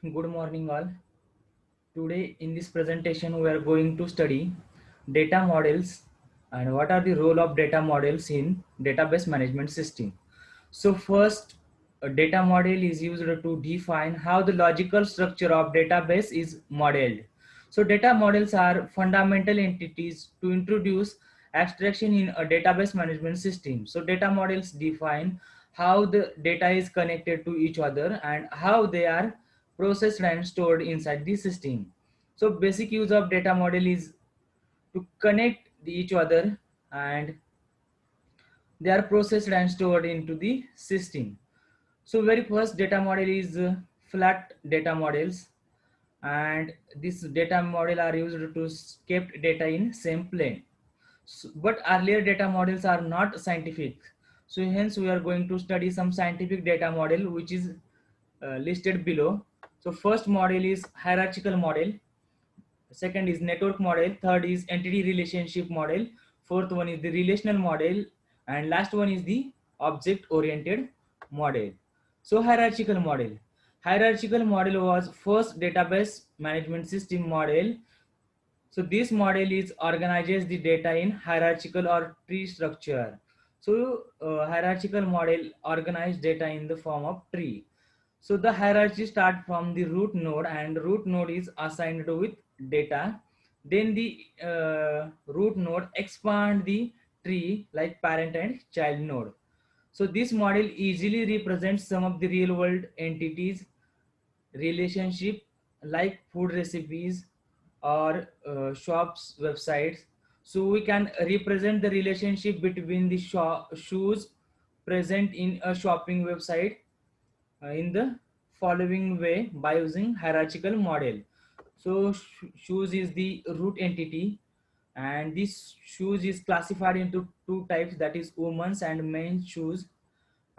Good morning, all. Today, in this presentation, we are going to study data models and what are the role of data models in database management system. So, first, a data model is used to define how the logical structure of database is modeled. So, data models are fundamental entities to introduce abstraction in a database management system. So, data models define how the data is connected to each other and how they are processed and stored inside the system. So basic use of data model is to connect each other and they are processed and stored into the system. So very first data model is flat data models, and this data model are used to keep data in same plane. So, but earlier data models are not scientific. So hence we are going to study some scientific data model which is listed below. So first model is hierarchical model, second is network model, third is entity relationship model, fourth one is the relational model, and last one is the object oriented model. So hierarchical model was first database management system model. So this model is organizes the data in hierarchical or tree structure. So hierarchical model organize data in the form of tree. So the hierarchy start from the root node, and root node is assigned with data. Then the root node expand the tree like parent and child node. So this model easily represents some of the real world entities relationship like food recipes or shops websites. So we can represent the relationship between the shoes present in a shopping website in the following way by using hierarchical model. So shoes is the root entity, and this shoes is classified into two types, that is women's and men's shoes.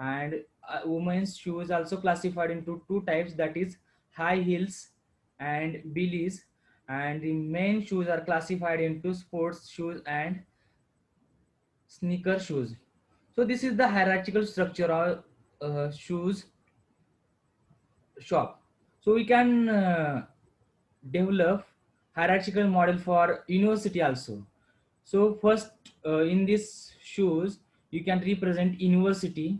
And women's shoes also classified into two types, that is high heels and billies. And the men shoes are classified into sports shoes and sneaker shoes. So this is the hierarchical structure of shoes shop. So we can develop hierarchical model for university also. So first, in this shoes you can represent university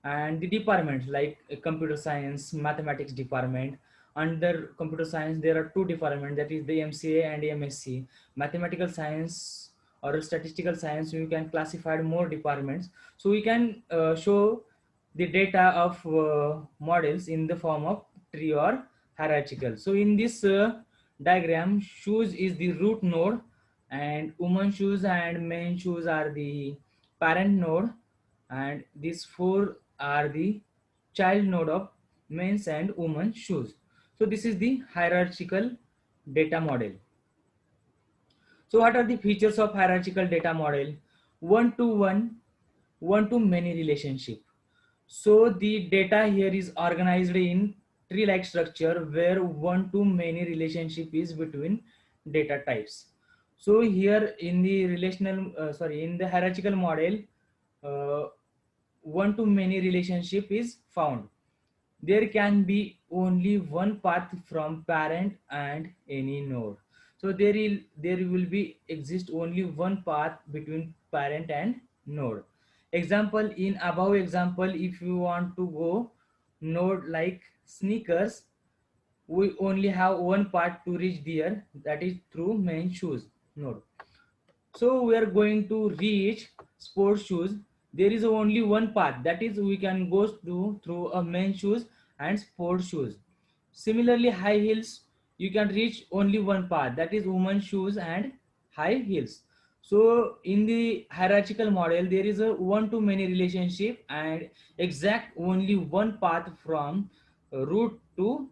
and the departments like computer science, mathematics department. Under computer science there are two departments, that is the MCA and MSc. Mathematical science or statistical science, you can classify more departments. So we can show the data of models in the form of tree or hierarchical. So in this diagram, shoes is the root node, and woman shoes and men shoes are the parent node, and these four are the child node of men's and women's shoes. So this is the hierarchical data model. So what are the features of hierarchical data model? One to one, one to many relationship. So the data here is organized in tree-like structure where one to many relationship is between data types. So here in the in the hierarchical model, uh, one to many relationship is found. There can be only one path from parent and any node. So there will be exist only one path between parent and node. Example, in above example, if you want to go node like sneakers, we only have one path to reach there, that is through main shoes node. So we are going to reach sports shoes. There is only one path, that is we can go through a men's shoes and sports shoes. Similarly, high heels, you can reach only one path, that is women's shoes and high heels. So in the hierarchical model, there is a one to many relationship and exact only one path from root to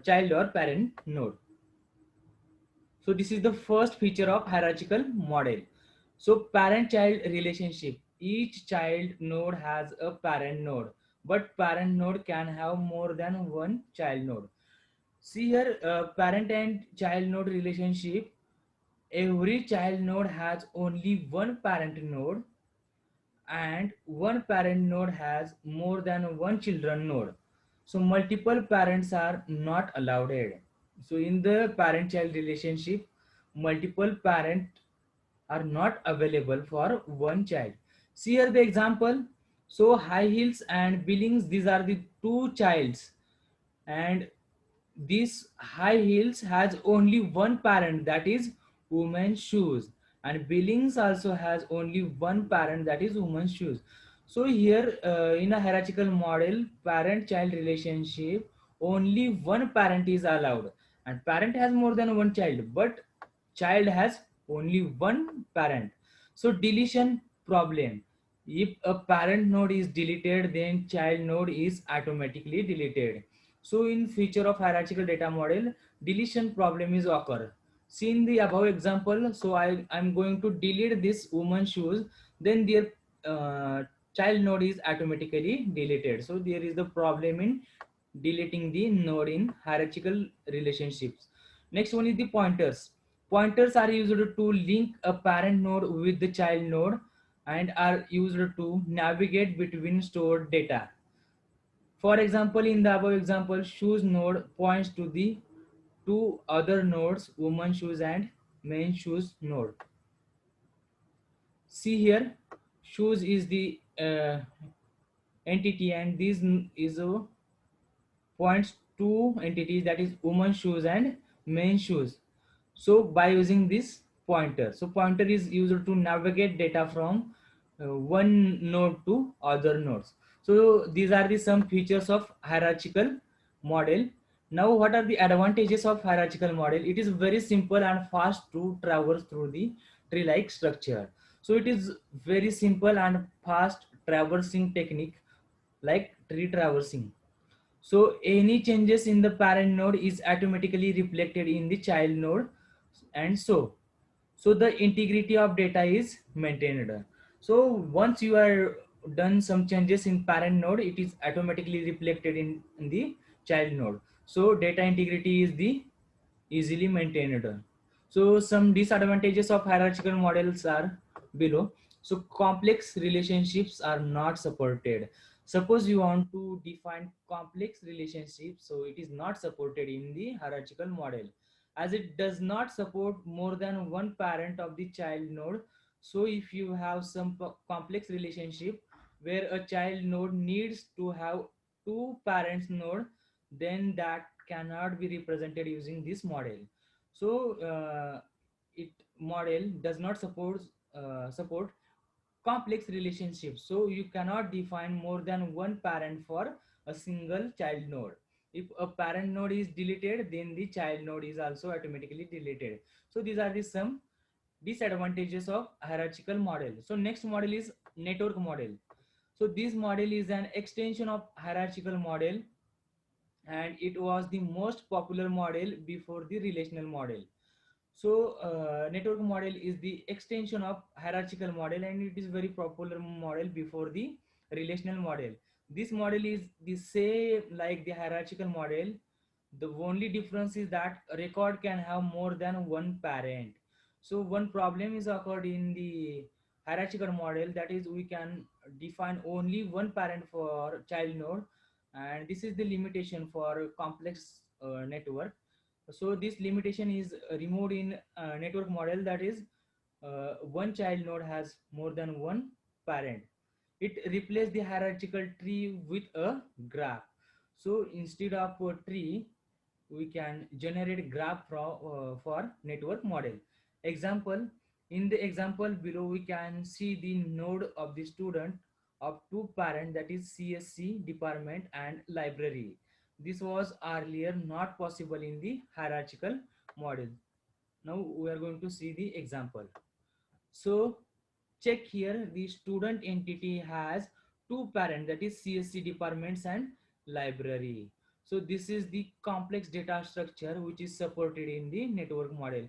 child or parent node. So this is the first feature of hierarchical model. So parent-child relationship. Each child node has a parent node, but parent node can have more than one child node. See here, parent and child node relationship. Every child node has only one parent node, and one parent node has more than one children node. So multiple parents are not allowed. So in the parent child relationship, multiple parent are not available for one child. See here the example. So high heels and billings, these are the two childs, and this high heels has only one parent, that is women's shoes, and billings also has only one parent, that is women's shoes. So here in a hierarchical model parent child relationship, only one parent is allowed, and parent has more than one child, but child has only one parent. So deletion problem: if a parent node is deleted, then child node is automatically deleted. So in feature of hierarchical data model, deletion problem is occur. See in the above example, so I'm going to delete this woman shoes, then their child node is automatically deleted. So there is the problem in deleting the node in hierarchical relationships. Next one is the pointers. Pointers are used to link a parent node with the child node and are used to navigate between stored data. For example, in the above example, shoes node points to the two other nodes, woman shoes and men shoes node. See here, shoes is the entity, and this is a points two entities, that is woman shoes and men shoes. So by using this pointer, so pointer is used to navigate data from one node to other nodes. So these are the some features of hierarchical model. Now what are the advantages of hierarchical model? It is very simple and fast to traverse through the tree like structure. So it is very simple and fast traversing technique like tree traversing. So any changes in the parent node is automatically reflected in the child node, and so the integrity of data is maintained. So once you are done some changes in parent node, it is automatically reflected in the child node. So data integrity is the easily maintained. So some disadvantages of hierarchical models are below. So complex relationships are not supported. Suppose you want to define complex relationships, so it is not supported in the hierarchical model, as it does not support more than one parent of the child node. So if you have some complex relationship where a child node needs to have two parents node, then that cannot be represented using this model. So it model does not support complex relationships, so you cannot define more than one parent for a single child node. If a parent node is deleted, then the child node is also automatically deleted. So these are the some disadvantages of hierarchical model. So next model is network model. So this model is an extension of hierarchical model, and it was the most popular model before the relational model. So network model is the extension of hierarchical model, and it is very popular model before the relational model. This model is the same like the hierarchical model. The only difference is that a record can have more than one parent. So one problem is occurred in the hierarchical model, that is we can define only one parent for child node, and this is the limitation for complex network. So this limitation is removed in network model, that is one child node has more than one parent. It replaces the hierarchical tree with a graph. So instead of a tree, we can generate graph for network model. Example: in the example below we can see the node of the student of two parent, that is CSC department and library. This was earlier not possible in the hierarchical model. Now we are going to see the example. So check here, the student entity has two parents, that is CSC departments and library. So this is the complex data structure which is supported in the network model,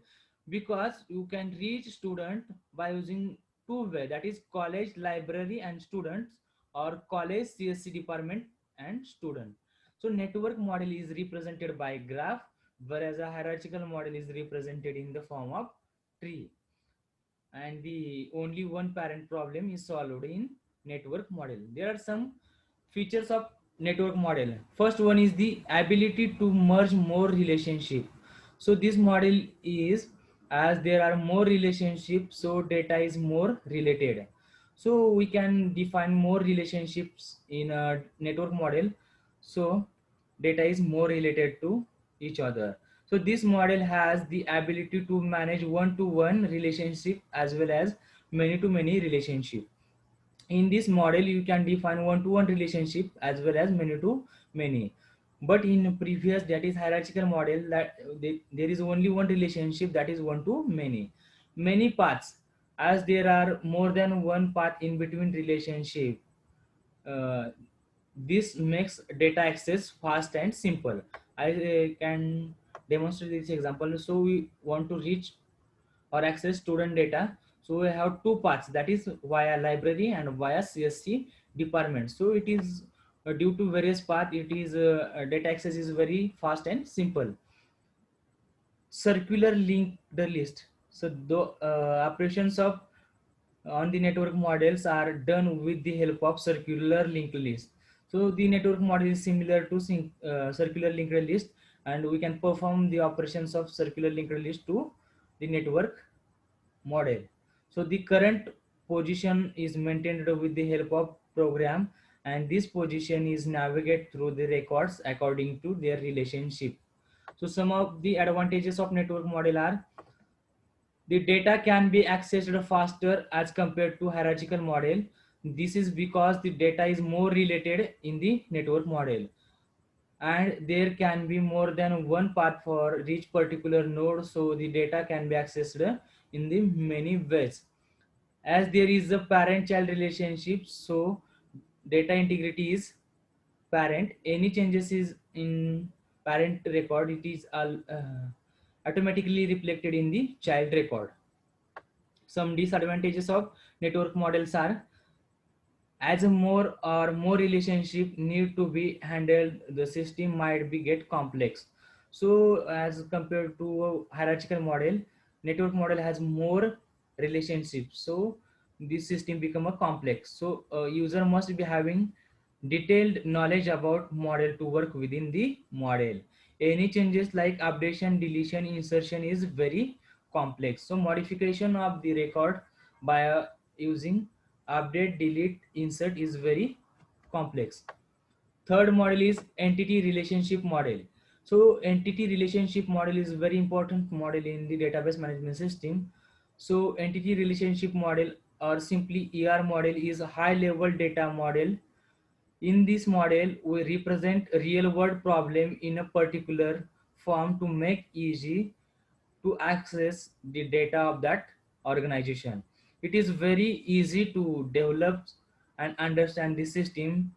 because you can reach student by using two way, that is college library and students, or college CSC department and student. So network model is represented by graph, whereas a hierarchical model is represented in the form of tree, and the only one parent problem is solved in network model. There are some features of network model. First one is the ability to merge more relationship. So this model is, as there are more relationships, so data is more related. So we can define more relationships in a network model. So data is more related to each other. So this model has the ability to manage one-to-one relationship as well as many-to-many relationship. In this model you can define one-to-one relationship as well as many-to-many. But in previous, that is hierarchical model, that there is only one relationship, that is one-to-many. Many paths, as there are more than one path in between relationship. uh, this makes data access fast and simple. I can demonstrate this example. So we want to reach or access student data. So we have two paths, that is via library and via CSC department. So it is due to various path, it is data access is very fast and simple. Circular linked list. So the operations of on the network models are done with the help of circular linked list. So the network model is similar to circular linked list, and we can perform the operations of circular linked list to the network model. So the current position is maintained with the help of program, and this position is navigate through the records according to their relationship. So some of the advantages of network model are: the data can be accessed faster as compared to hierarchical model. This is because the data is more related in the network model, and there can be more than one path for each particular node, so the data can be accessed in the many ways. As there is a parent child relationship, so data integrity is parent. Any changes is in parent record, it is automatically reflected in the child record. Some disadvantages of network models are: as a more relationship need to be handled, the system might be get complex. So as compared to a hierarchical model, network model has more relationships, so this system become a complex. So a user must be having detailed knowledge about model to work within the model. Any changes like updation, deletion, insertion is very complex. So modification of the record by using update, delete, insert is very complex. Third model is entity relationship model. So entity relationship model is very important model in the database management system. So entity relationship model, or simply ER model, is a high level data model. In this model, we represent a real world problem in a particular form to make easy to access the data of that organization. It is very easy to develop and understand the system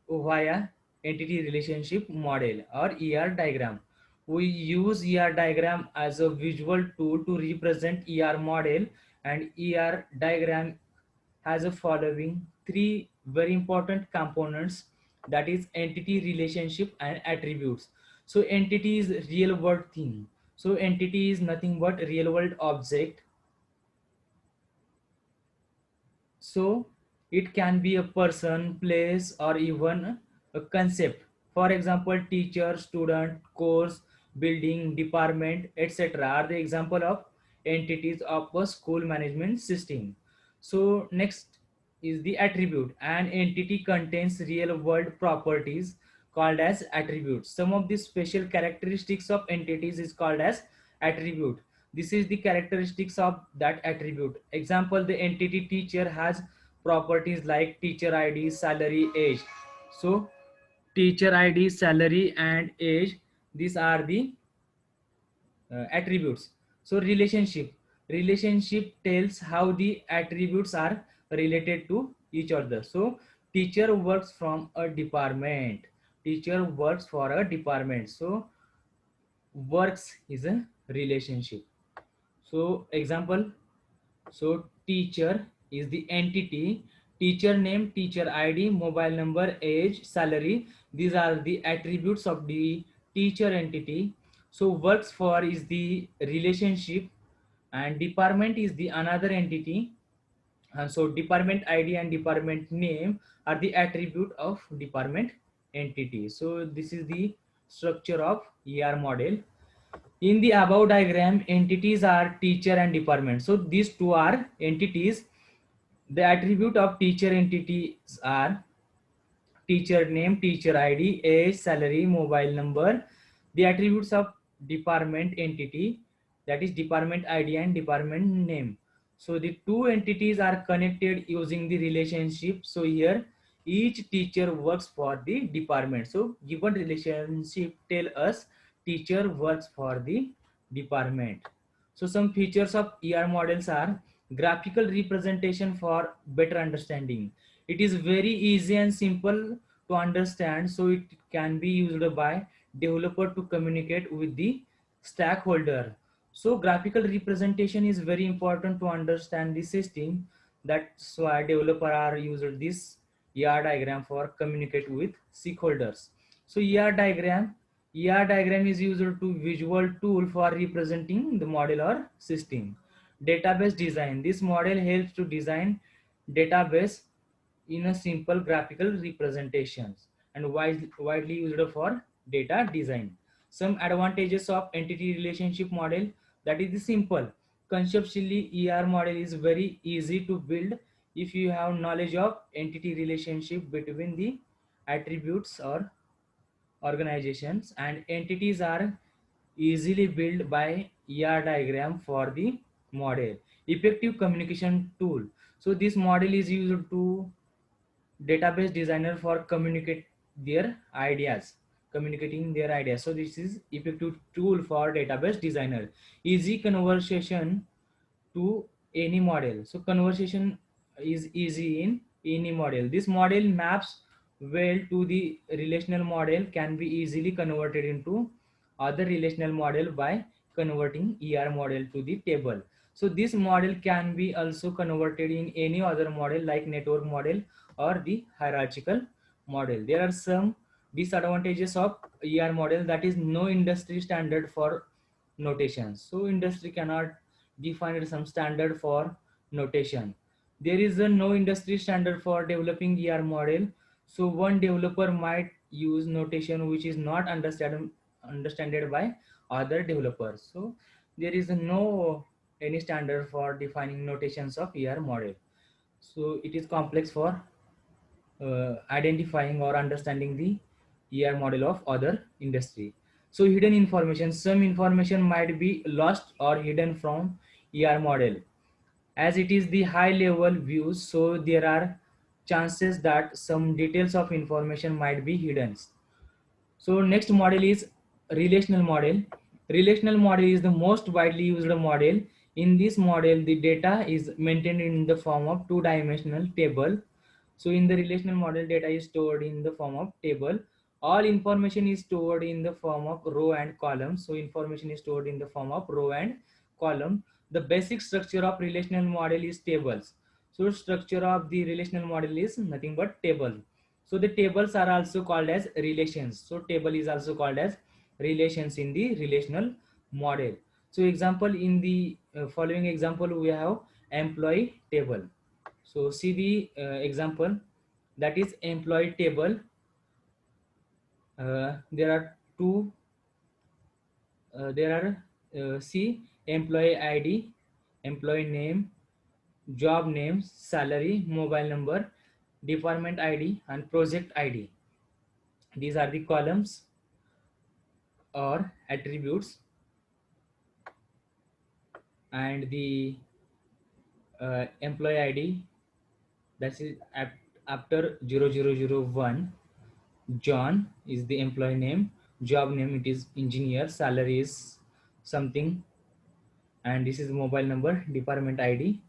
via entity relationship model or ER diagram. We use ER diagram as a visual tool to represent ER model, and ER diagram has a following three very important components, that is entity, relationship and attributes. So entity is real world thing. So entity is nothing but real world object. So it can be a person, place, or even a concept. For example, teacher, student, course, building, department, etc. are the example of entities of a school management system. So next is the attribute. An entity contains real world properties called as attributes. Some of the special characteristics of entities is called as attribute. This is the characteristics of that attribute. Example, the entity teacher has properties like teacher ID, salary, age. So teacher ID, salary and age, these are the attributes. So relationship tells how the attributes are related to each other. So teacher works from a department, teacher works for a department. So works is a relationship. So example, so teacher is the entity, teacher name, teacher ID, mobile number, age, salary. These are the attributes of the teacher entity. So works for is the relationship, and department is the another entity. And so department ID and department name are the attribute of department entity. So this is the structure of ER model. In the above diagram, entities are teacher and department. So these two are entities. The attribute of teacher entities are teacher name, teacher ID, age, salary, mobile number. The attributes of department entity, that is department ID and department name. So the two entities are connected using the relationship. So here each teacher works for the department. So given relationship tell us teacher works for the department. So some features of ER models are graphical representation for better understanding. It is very easy and simple to understand, so it can be used by developer to communicate with the stakeholder. So graphical representation is very important to understand the system. That's why developer are used this ER diagram for communicate with stakeholders. So ER diagram is used to visual tool for representing the model or system. Database design, this model helps to design database in a simple graphical representations and widely used for data design. Some advantages of entity relationship model, that is the simple. Conceptually, ER model is very easy to build if you have knowledge of entity relationship between the attributes or organizations, and entities are easily built by ER diagram for the model. Effective communication tool. So this model is used to database designer for communicating their ideas. So this is effective tool for database designer. Easy conversation to any model. So conversation is easy in any model. This model maps well to the relational model, can be easily converted into other relational model by converting ER model to the table. So this model can be also converted in any other model like network model or the hierarchical model. There are some disadvantages of ER model, that is no industry standard for notations. So industry cannot define some standard for notation. There is a no industry standard for developing ER model. So one developer might use notation which is not understood by other developers. So there is no any standard for defining notations of ER model. So it is complex for identifying or understanding the ER model of other industry. So hidden information, some information might be lost or hidden from ER model. As it is the high level views, so there are chances that some details of information might be hidden. So next model is relational model. Relational model is the most widely used model. In this model, the data is maintained in the form of two-dimensional table. So in the relational model, data is stored in the form of table. All information is stored in the form of row and column. So information is stored in the form of row and column. The basic structure of relational model is tables. So structure of the relational model is nothing but table. So the tables are also called as relations. So table is also called as relations in the relational model. So example, in the following example we have employee table. So see the example, that is employee table. There are two, there are see employee ID, employee name, job name, salary, mobile number, department ID and project ID. These are the columns or attributes, and the employee ID, that is after 0001. John is the employee name, job name it is engineer, salary is something, and this is mobile number, department ID,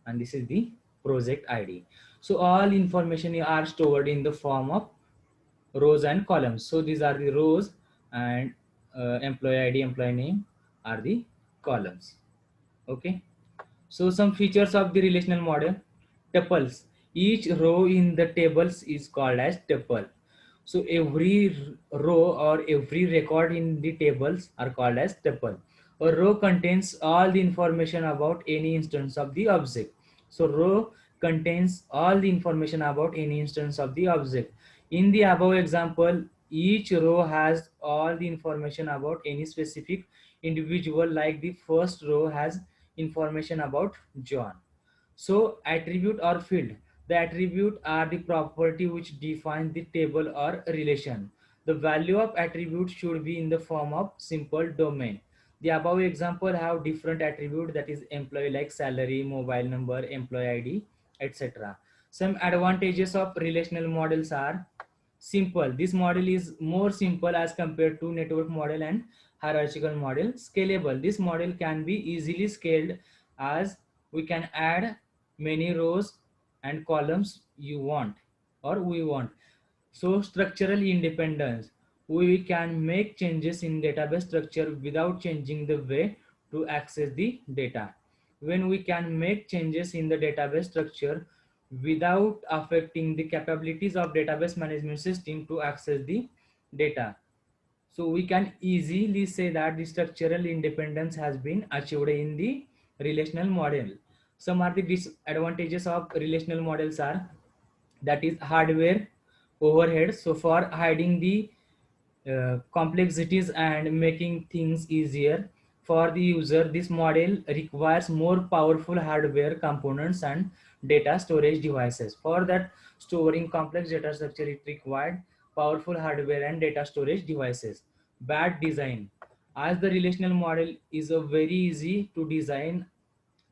and this is the project ID. So all information are stored in the form of rows and columns. So these are the rows, and employee ID, employee name are the columns. Okay. So some features of the relational model: tuples. Each row in the tables is called as tuple. So every row or every record in the tables are called as tuple. A row contains all the information about any instance of the object. So row contains all the information about any instance of the object. In the above example, each row has all the information about any specific individual, like the first row has information about John. So attribute or field. The attribute are the property which define the table or relation. The value of attribute should be in the form of simple domain. The above example have different attribute, that is employee like salary, mobile number, employee ID, etc. Some advantages of relational models are simple. This model is more simple as compared to network model and hierarchical model. Scalable. This model can be easily scaled as we can add many rows and columns you want or we want. So structural independence. We can make changes in database structure without changing the way to access the data. When we can make changes in the database structure without affecting the capabilities of database management system to access the data. So we can easily say that the structural independence has been achieved in the relational model. Some are the disadvantages of relational models are, that is hardware overhead. So for hiding the complexities and making things easier for the user, this model requires more powerful hardware components and data storage devices. For that, storing complex data structure, it required powerful hardware and data storage devices. Bad design. As the relational model is a very easy to design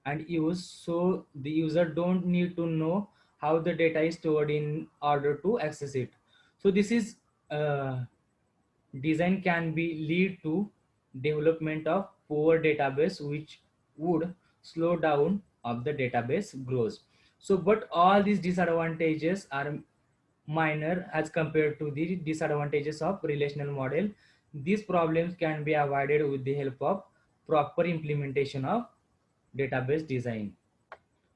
and use, so the user don't need to know how the data is stored in order to access it. So this is design can be lead to development of poor database, which would slow down of the database growth. So but all these disadvantages are minor as compared to the disadvantages of relational model. These problems can be avoided with the help of proper implementation of database design.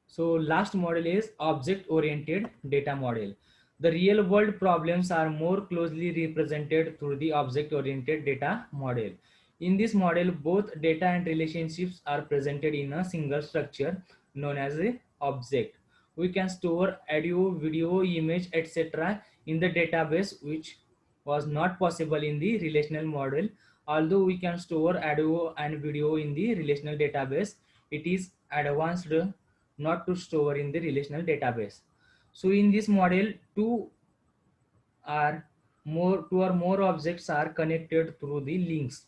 So last model is object oriented data model. The real world problems are more closely represented through the object oriented data model. In this model, both data and relationships are presented in a single structure known as a object. We can store audio, video, image, etc. in the database, which was not possible in the relational model. Although we can store audio and video in the relational database, it is advanced not to store in the relational database. So in this model, are two or more objects are connected through the links.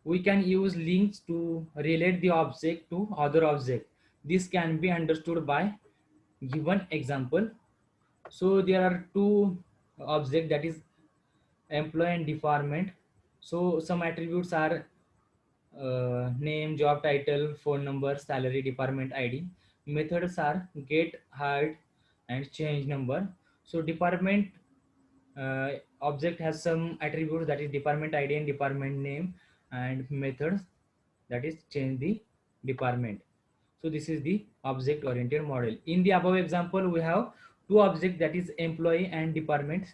We can use links to relate the object to other object. This can be understood by given example. So there are two objects, that is employee and department. So some attributes are name, job title, phone number, salary, department ID. Methods are get, hide, and change number. So department object has some attributes, that is department ID and department name, and methods, that is change the department. So this is the object oriented model. In the above example, we have two objects, that is employee and department.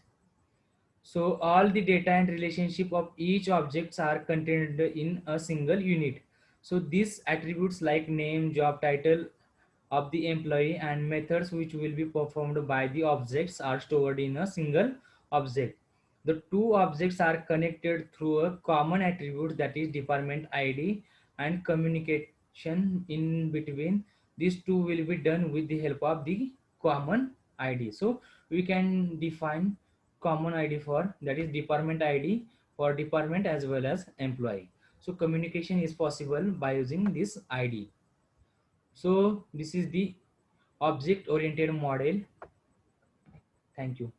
So all the data and relationship of each objects are contained in a single unit. So these attributes like name, job title of the employee, and methods which will be performed by the objects are stored in a single object. The two objects are connected through a common attribute, that is department ID, and communication in between these two will be done with the help of the common ID. So we can define common ID for, that is department ID for department as well as employee. So communication is possible by using this ID. So this is the object oriented model. Thank you.